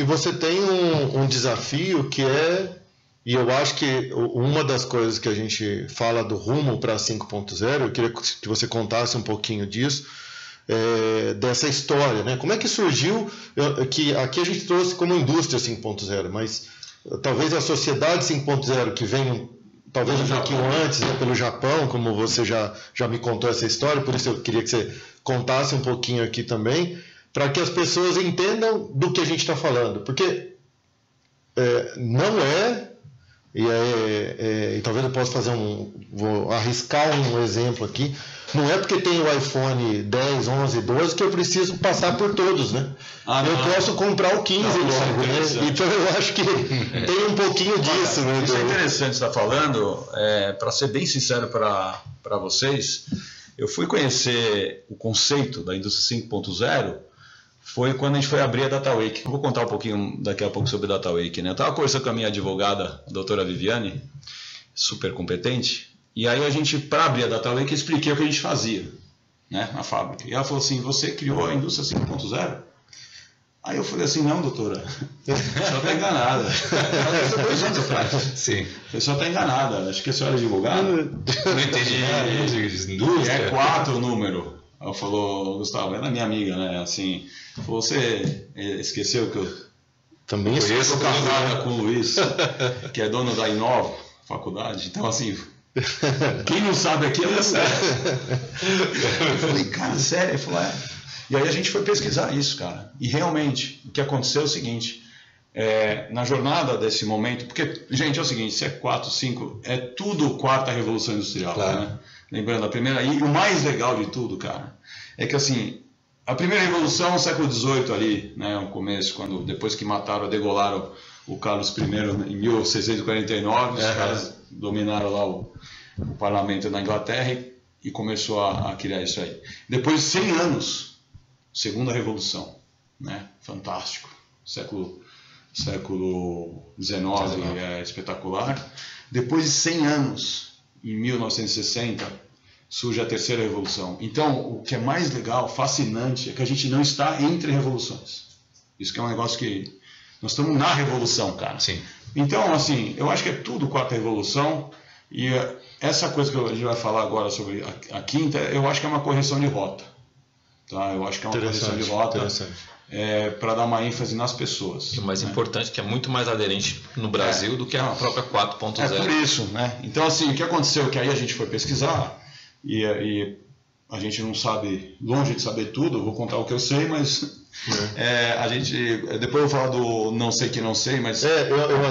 você tem um desafio que é, e eu acho que uma das coisas que a gente fala do rumo para 5.0, eu queria que você contasse um pouquinho disso, dessa história, né? Como é que surgiu, que aqui a gente trouxe como indústria 5.0, mas talvez a sociedade 5.0 que vem talvez um pouquinho antes, né, pelo Japão, como você já me contou essa história, por isso eu queria que você contasse um pouquinho aqui também, para que as pessoas entendam do que a gente está falando, porque não é, e talvez eu possa fazer vou arriscar um exemplo aqui, não é porque tem o iPhone 10, 11, 12 que eu preciso passar por todos, né? Eu posso comprar o 15 logo, né? Então eu acho que tem um pouquinho disso, né? Isso é interessante você estar falando. Para ser bem sincero para vocês, eu fui conhecer o conceito da indústria 5.0 foi quando a gente foi abrir a DataWake. Eu vou contar um pouquinho daqui a pouco sobre a DataWake, né? Eu estava conversando com a minha advogada, a doutora Viviane, super competente, e aí a gente, para abrir a DataWake, expliquei o que a gente fazia, né, na fábrica. E ela falou assim, você criou a indústria 5.0? Aí eu falei assim, não, doutora, a senhora está enganada. Ela fez há 2 anos atrás. Sim. A pessoa está enganada, acho que a senhora é advogada. Não entendi de indústria. É 4 o número. Ela falou, Gustavo, ela é minha amiga, né? Assim, você esqueceu que eu também sou casada com o Luiz, que é dono da Inova faculdade. Então, assim, quem não sabe aqui é você. Eu falei, cara, sério? Ele falou, E aí a gente foi pesquisar isso, cara. E realmente, o que aconteceu é o seguinte, na jornada desse momento, porque, gente, é o seguinte, se é 4, 5, é tudo quarta revolução industrial, claro, né? Lembrando, a primeira, e o mais legal de tudo, cara, é que assim, a primeira revolução, século XVIII ali, né, o começo, depois que degolaram o Carlos I em 1649, os caras dominaram lá o parlamento na Inglaterra e começou a criar isso aí. Depois de 100 anos, segunda revolução, né, fantástico, século XIX é espetacular. Depois de 100 anos, em 1960, surge a terceira revolução. Então, o que é mais legal, fascinante, é que a gente não está entre revoluções. Isso que é um negócio que... Nós estamos na revolução, cara. Sim. Então, assim, eu acho que é tudo quarta revolução, e essa coisa que a gente vai falar agora sobre a quinta, eu acho que é uma correção de rota. Tá? Eu acho que é uma correção de rota para dar uma ênfase nas pessoas. E o mais importante, que é muito mais aderente no Brasil do que a própria 4.0. É por isso, né? Então, assim, o que aconteceu? Que aí a gente foi pesquisar e a gente não sabe, longe de saber tudo, eu vou contar o que eu sei, mas a gente, depois eu vou falar do não sei que não sei, mas... eu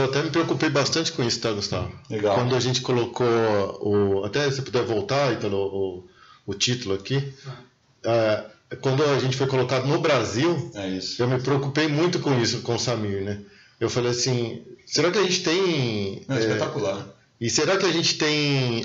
até me preocupei bastante com isso, tá, Gustavo? Legal. Quando a gente colocou, até se puder voltar, então, o título aqui, quando a gente foi colocado no Brasil, eu me preocupei muito com isso, com o Samir, né? Eu falei assim, será que a gente tem... espetacular. E será que a gente tem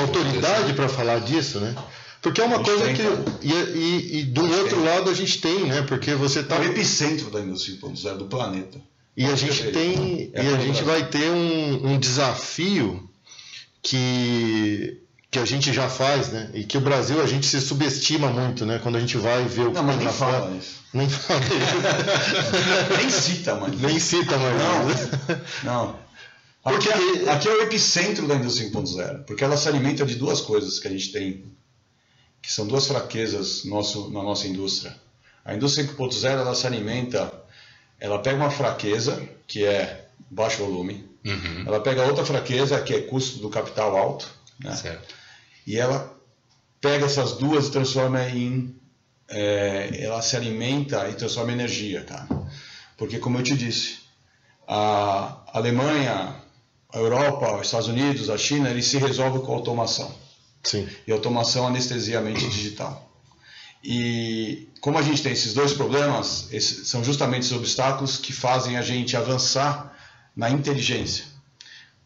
autoridade para falar disso, né? Porque é uma coisa que... E do outro lado a gente tem, né? Porque você está... É o epicentro da indústria 5.0 do planeta. E a gente tem... E a gente vai ter um desafio que a gente já faz, né? E que o Brasil, a gente se subestima muito, né? Quando a gente vai ver o... Não, mas nem fala isso. Nem fala isso. Nem cita, mano. Nem cita, mas... Não. Aqui é o epicentro da indústria 5.0, porque ela se alimenta de 2 coisas que a gente tem, que são 2 fraquezas na nossa indústria. A indústria 5.0 ela se alimenta, ela pega uma fraqueza, que é baixo volume, ela pega outra fraqueza, que é custo do capital alto, né? Certo. E ela pega essas 2 e transforma ela se alimenta e transforma em energia, cara. Porque, como eu te disse, a Alemanha, a Europa, os Estados Unidos, a China, eles se resolvem com a automação. Sim. E automação anestesia a mente digital. E como a gente tem esses 2 problemas, são justamente os obstáculos que fazem a gente avançar na inteligência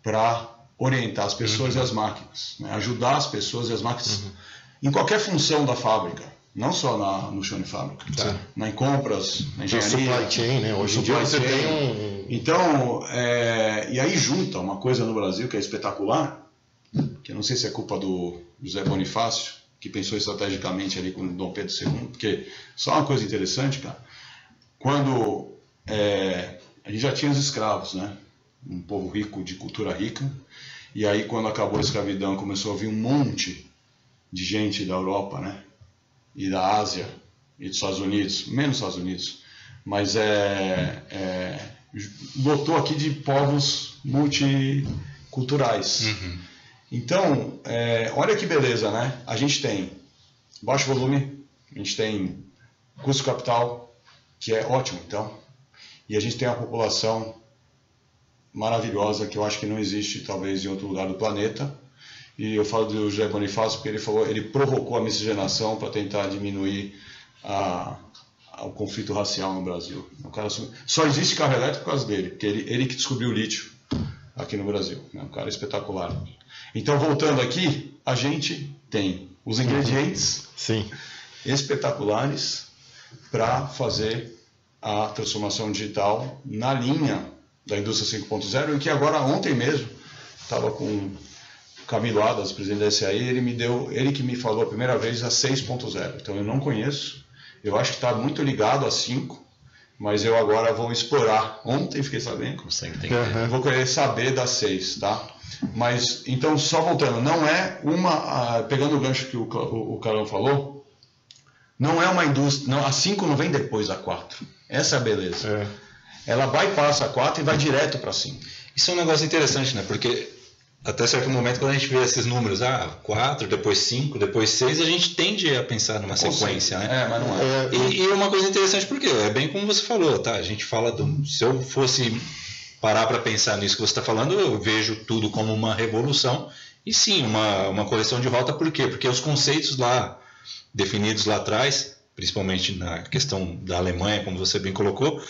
para orientar as pessoas e as máquinas, né? Ajudar as pessoas e as máquinas em qualquer função da fábrica. Não só no chão de fábrica, em compras, na engenharia, no supply chain, né? Hoje em dia você tem Então, e aí junta uma coisa no Brasil que é espetacular, que eu não sei se é culpa do José Bonifácio, que pensou estrategicamente ali com o Dom Pedro II, porque só uma coisa interessante, cara, quando a gente já tinha os escravos, né? Um povo rico, de cultura rica, e aí quando acabou a escravidão começou a vir um monte de gente da Europa, né? E da Ásia e dos Estados Unidos, menos Estados Unidos, mas lotou aqui de povos multiculturais. Então, olha que beleza, né? A gente tem baixo volume, a gente tem custo capital, que é ótimo, então, e a gente tem uma população maravilhosa que eu acho que não existe talvez em outro lugar do planeta. E eu falo do José Bonifácio porque ele provocou a miscigenação para tentar diminuir o conflito racial no Brasil. O cara só existe carro elétrico por causa dele, porque ele que descobriu o lítio aqui no Brasil. É um cara espetacular. Então, voltando aqui, a gente tem os ingredientes espetaculares para fazer a transformação digital na linha da indústria 5.0, e que agora, ontem mesmo, estava com o Camilo Adas, presidente da SAI, ele que me falou a primeira vez a 6.0. Então eu não conheço, eu acho que está muito ligado a 5, mas eu agora vou explorar. Ontem fiquei sabendo, vou querer saber da 6, tá? Mas, então, só voltando, não é pegando o gancho que o Carlão falou, não é uma indústria, a 5 não vem depois da 4, essa é a beleza. Ela bypassa a 4 e vai direto para 5. Isso é um negócio interessante, né? Porque até certo momento, quando a gente vê esses números, 4, depois 5, depois 6, a gente tende a pensar numa sequência, né? Mas não é. E uma coisa interessante, porque é bem como você falou, tá? A gente fala se eu fosse parar para pensar nisso que você está falando, eu vejo tudo como uma revolução, e sim, uma correção de rota. Por quê? Porque os conceitos lá definidos lá atrás, principalmente na questão da Alemanha, como você bem colocou,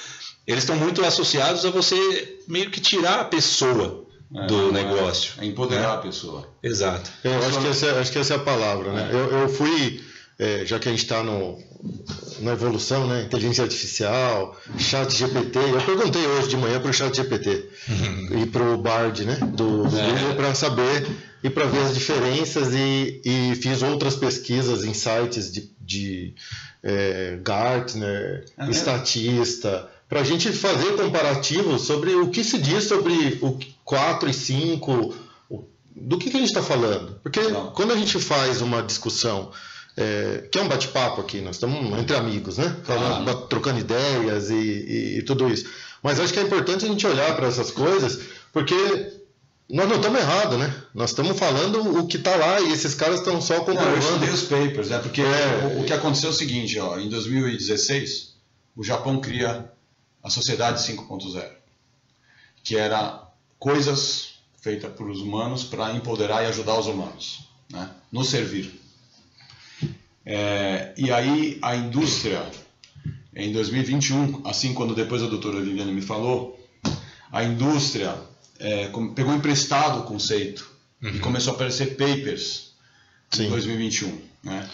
eles estão muito associados a você meio que tirar a pessoa do negócio. É empoderar a pessoa. Exato. Eu acho que essa é a palavra, né? Eu fui, já que a gente está na evolução, né? Inteligência artificial, chat GPT, eu perguntei hoje de manhã para o chat GPT e para o Bard, né? Do Google, para saber e para ver as diferenças, e fiz outras pesquisas em sites de Gartner, Statista, para a gente fazer comparativos sobre o que se diz sobre o 4 e 5, do que a gente está falando. Porque quando a gente faz uma discussão, que é um bate-papo aqui, nós estamos entre amigos, né? Trocando ideias e tudo isso. Mas acho que é importante a gente olhar para essas coisas, porque nós não estamos errados, né? Nós estamos falando o que está lá e esses caras estão só comprovando. Eu estudei os papers, né? Porque o que aconteceu é o seguinte, em 2016, o Japão cria a Sociedade 5.0, que era coisas feitas por os humanos para empoderar e ajudar os humanos, né? Nos servir. E aí a indústria, em 2021, assim quando depois a doutora Viviane me falou, a indústria pegou emprestado o conceito e começou a aparecer papers em 2021, né?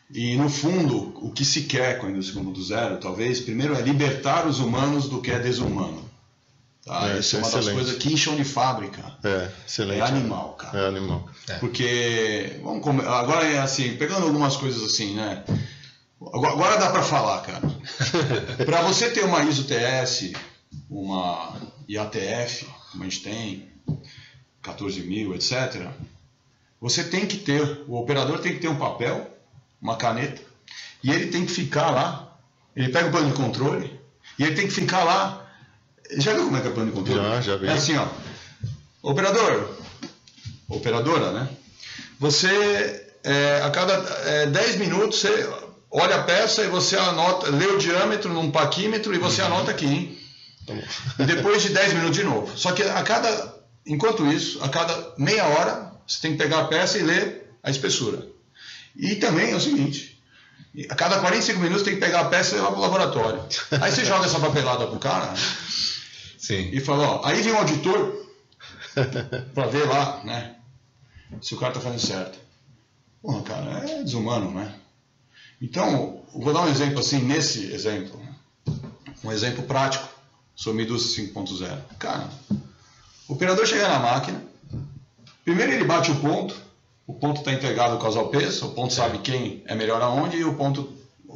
E no fundo, o que se quer com a indústria 5.0, talvez, primeiro é libertar os humanos do que é desumano. Tá? Essa é uma das coisas que em chão de fábrica excelente. É animal, cara. É animal. Porque, agora é assim, pegando algumas coisas assim, né? Agora dá para falar, cara. Para você ter uma ISO-TS, uma IATF, como a gente tem, 14.000, etc., você tem que ter, o operador tem que ter um papel, uma caneta, e ele tem que ficar lá, ele pega o plano de controle, e ele tem que ficar lá. Já viu como é que é o plano de controle? Já vi. É assim, operadora, né? Você, a cada 10 minutos, você olha a peça e você anota, lê o diâmetro num paquímetro e você anota aqui, hein? E depois de 10 minutos de novo. Só que enquanto isso, a cada meia hora, você tem que pegar a peça e ler a espessura. E também é o seguinte, a cada 45 minutos tem que pegar a peça e levar para o laboratório. Aí você joga essa papelada pro cara e fala, aí vem um auditor para ver lá, né, se o cara tá fazendo certo. Porra, cara, é desumano, né? Então, vou dar um exemplo assim, nesse exemplo, um exemplo prático sobre indústria 5.0. Cara, o operador chega na máquina, primeiro ele bate o ponto está integrado causal peso, o ponto sabe quem é melhor aonde, e o ponto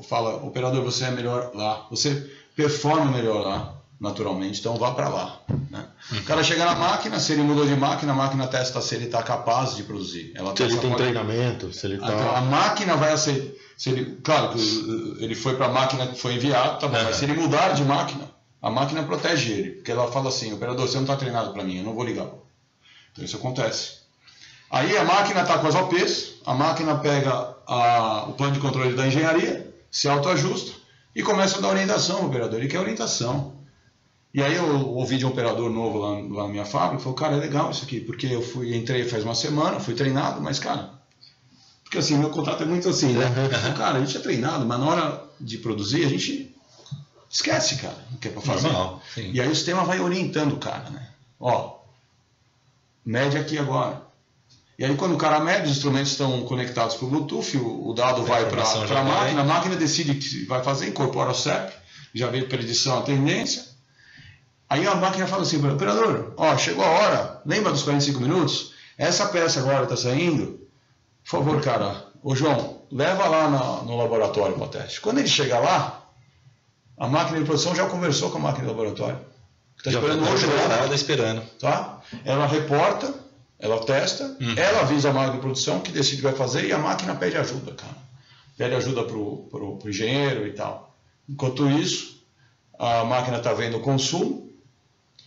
fala, operador, você é melhor lá. Você performa melhor lá, naturalmente, então vá para lá. Né? O cara chega na máquina, se ele mudou de máquina, a máquina testa se ele está capaz de produzir. Se ele tem treinamento, se ele está... Então, a máquina vai aceitar. Claro que ele foi para a máquina que foi enviado, tá bom, mas se ele mudar de máquina, a máquina protege ele, porque ela fala assim, operador, você não está treinado para mim, eu não vou ligar. Então isso acontece. Aí a máquina está com as OPs, a máquina pega o plano de controle da engenharia, se autoajusta e começa a dar orientação ao operador. Ele quer orientação. E aí eu ouvi de um operador novo lá na minha fábrica, falou, cara, é legal isso aqui, porque eu entrei faz uma semana, fui treinado, mas cara, porque assim, meu contrato é muito assim, né? Cara, a gente é treinado, mas na hora de produzir a gente esquece, cara, o que é para fazer. Normal, sim. E aí o sistema vai orientando o cara, né? Ó, mede aqui agora. E aí quando o cara mede, os instrumentos estão conectados para o Bluetooth, o dado vai para a máquina decide o que vai fazer, incorpora o CEP, já vê predição a tendência. Aí a máquina fala assim, operador, ó, chegou a hora, lembra dos 45 minutos? Essa peça agora está saindo, por favor, cara, ô João, leva lá no laboratório para teste. Quando ele chegar lá, a máquina de produção já conversou com a máquina de laboratório. Está esperando hoje. Esperando. Tá? Ela reporta, ela testa, ela avisa a máquina de produção que decide o que vai fazer e a máquina pede ajuda, cara. Pede ajuda pro engenheiro e tal. Enquanto isso, a máquina está vendo o consumo,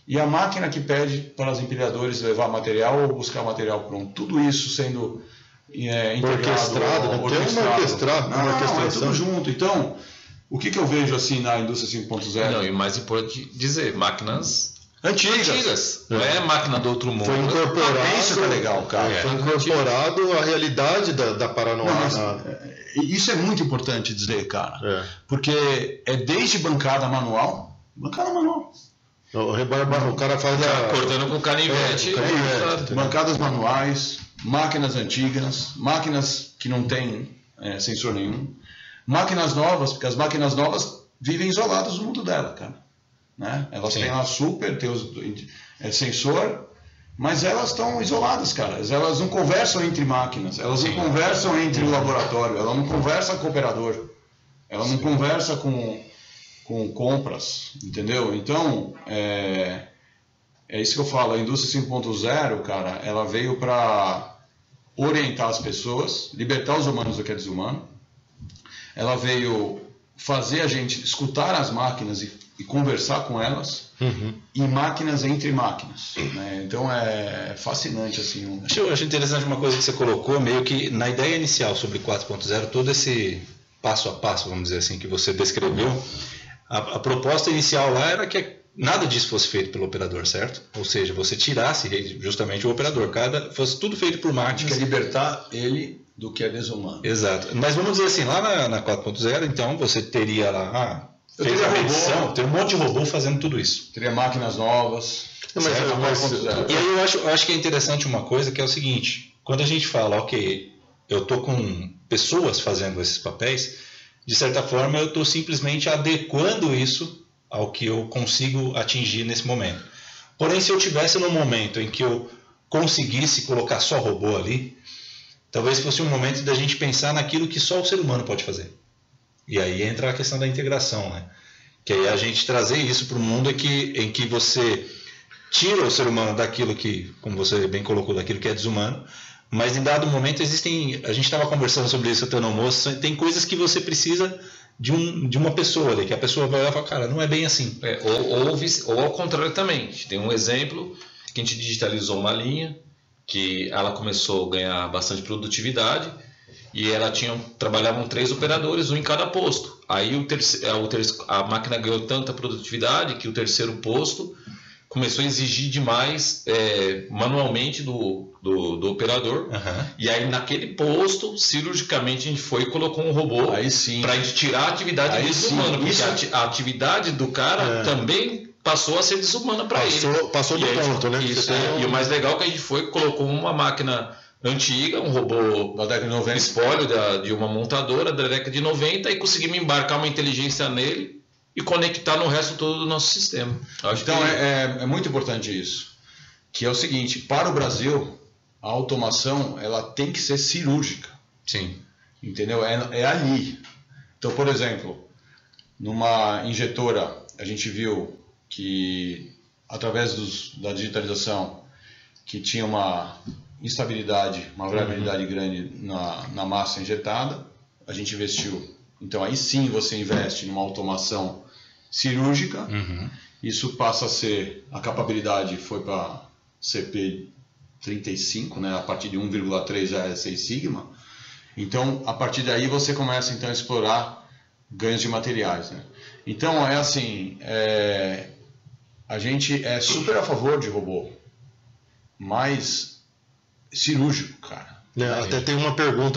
e a máquina que pede para os empilhadores levar material ou buscar material pronto. Tudo isso sendo orquestrado, né? É tudo junto. Então, o que eu vejo assim na indústria 5.0? Não, e o mais importante dizer, máquinas antigas. Não é máquina do outro mundo. Foi incorporado. Isso que é legal, cara. Foi incorporado a realidade da Paranoá. Isso é muito importante dizer, cara. Porque é desde bancada manual. O cara faz cortando com canivete. Bancadas manuais, máquinas antigas, máquinas que não tem sensor nenhum, máquinas novas, porque as máquinas novas vivem isoladas do mundo dela, cara. Né? Elas têm a super, tem sensor, mas elas estão isoladas, cara. Elas não conversam entre máquinas, elas não conversam entre o laboratório, ela não conversa com o operador, ela não conversa com compras, entendeu? Então, é isso que eu falo, a indústria 5.0, cara, ela veio para orientar as pessoas, libertar os humanos do que é desumano, ela veio fazer a gente escutar as máquinas e conversar com elas, e máquinas entre máquinas, né? Então é fascinante assim. Eu acho interessante uma coisa que você colocou, meio que na ideia inicial sobre 4.0, todo esse passo a passo, vamos dizer assim, que você descreveu. A proposta inicial lá era que nada disso fosse feito pelo operador, certo? Ou seja, você tirasse justamente o operador, fosse tudo feito por máquinas. Que é libertar ele do que é desumano. Exato. Mas vamos dizer assim, lá na 4.0, então você teria lá, teria um monte de robô fazendo tudo isso. Teria máquinas novas. E aí eu acho que é interessante uma coisa que é o seguinte, quando a gente fala, ok, eu estou com pessoas fazendo esses papéis, de certa forma eu estou simplesmente adequando isso ao que eu consigo atingir nesse momento. Porém, se eu tivesse num momento em que eu conseguisse colocar só robô ali, talvez fosse um momento da gente pensar naquilo que só o ser humano pode fazer. E aí entra a questão da integração, né? Que aí a gente trazer isso para o mundo em que você tira o ser humano daquilo que, como você bem colocou, daquilo que é desumano, mas em dado momento a gente estava conversando sobre isso até no almoço, tem coisas que você precisa de uma pessoa ali, que a pessoa vai olhar e fala, cara, não é bem assim. Ou ao contrário também. A gente tem um exemplo que a gente digitalizou uma linha, que ela começou a ganhar bastante produtividade, e trabalhavam 3 operadores, um em cada posto. Aí a máquina ganhou tanta produtividade que o terceiro posto começou a exigir demais manualmente do operador. E aí naquele posto, cirurgicamente, a gente foi e colocou um robô para tirar a atividade do desumano. Porque a atividade do cara também passou a ser desumana para ele. Passou do ponto, né? E o mais legal é que a gente foi e colocou uma máquina antiga, um robô da década de 90, espólio de uma montadora da década de 90, e conseguimos embarcar uma inteligência nele e conectar no resto todo do nosso sistema. Então é muito importante isso, que é o seguinte, para o Brasil, a automação ela tem que ser cirúrgica. Sim. Entendeu? É ali. Então, por exemplo, Numa injetora, a gente viu que, através da digitalização, que tinha uma instabilidade, uma variabilidade grande na massa injetada. A gente investiu. Então, aí sim você investe numa automação cirúrgica. Isso passa a ser, a capabilidade foi para CP35, né? A partir de 1,3 já é 6 sigma. Então, a partir daí você começa então a explorar ganhos de materiais, né? Então, é assim, a gente é super a favor de robô, mas cirúrgico, cara. Até tem uma pergunta